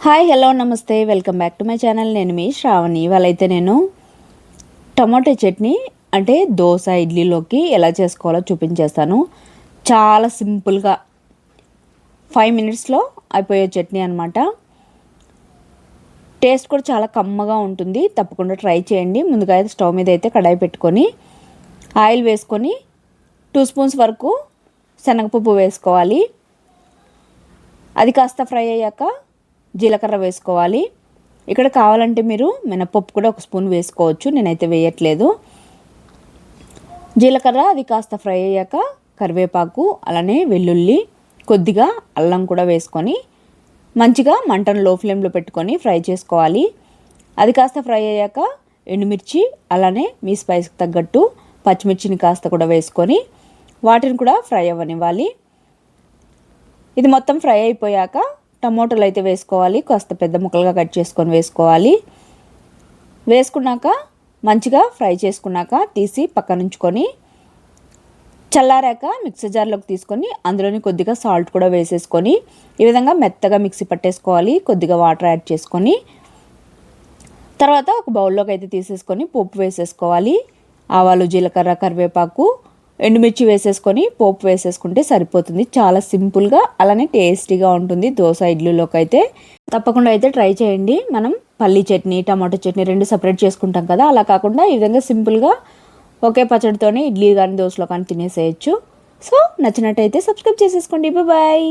Hi hello నమస్తే welcome back to my channel. నేను మీ శ్రావణి. ఇవాళైతే నేను టమాటో చట్నీ అంటే దోశ ఇడ్లీలోకి ఎలా చేసుకోవాలో చూపించేస్తాను. చాలా సింపుల్గా 5 మినిట్స్లో అయిపోయే చట్నీ అనమాట. టేస్ట్ కూడా చాలా కమ్మగా ఉంటుంది. తప్పకుండా ట్రై చేయండి. ముందుగా అయితే స్టవ్ మీద అయితే కడాయి పెట్టుకొని ఆయిల్ వేసుకొని 2 స్పూన్స్ వరకు శనగపప్పు వేసుకోవాలి. అది కాస్త ఫ్రై అయ్యాక జీలకర్ర వేసుకోవాలి. ఇక్కడ కావాలంటే మీరు మినపప్పు కూడా 1 స్పూన్ వేసుకోవచ్చు. నేనైతే వేయట్లేదు. జీలకర్ర అది కాస్త ఫ్రై అయ్యాక కరివేపాకు, అలానే వెల్లుల్లి, కొద్దిగా అల్లం కూడా వేసుకొని మంచిగా మంటను లో ఫ్లేమ్లో పెట్టుకొని ఫ్రై చేసుకోవాలి. అది కాస్త ఫ్రై అయ్యాక ఎండుమిర్చి, అలానే మీ స్పైస్కి తగ్గట్టు పచ్చిమిర్చిని కాస్త కూడా వేసుకొని వాటిని కూడా ఫ్రై అవ్వనివ్వాలి. ఇది మొత్తం ఫ్రై అయిపోయాక టమోటాలు అయితే వేసుకోవాలి. కాస్త పెద్ద ముక్కలుగా కట్ చేసుకొని వేసుకోవాలి. వేసుకున్నాక మంచిగా ఫ్రై చేసుకున్నాక తీసి పక్కన ఉంచుకొని చల్లారాక మిక్సీ జార్లోకి తీసుకొని అందులోని కొద్దిగా సాల్ట్ కూడా వేసేసుకొని ఈ విధంగా మెత్తగా మిక్సీ పట్టేసుకోవాలి. కొద్దిగా వాటర్ యాడ్ చేసుకొని తర్వాత ఒక బౌల్లోకి అయితే తీసేసుకొని పోపు వేసేసుకోవాలి. ఆవాలు, జీలకర్ర, కరివేపాకు, ఎండుమిర్చి వేసేసుకొని పోపు వేసేసుకుంటే సరిపోతుంది. చాలా సింపుల్గా అలానే టేస్టీగా ఉంటుంది దోశ ఇడ్లీలోకి అయితే. తప్పకుండా అయితే ట్రై చేయండి. మనం పల్లీ చట్నీ, టమాటో చట్నీ 2 సపరేట్ చేసుకుంటాం కదా, అలా కాకుండా ఈ విధంగా సింపుల్గా ఒకే పచ్చడితోనే ఇడ్లీ కానీ దోశలో కానీ తినేసేయచ్చు. సో నచ్చినట్టయితే సబ్స్క్రైబ్ చేసేసుకోండి. బాయ్.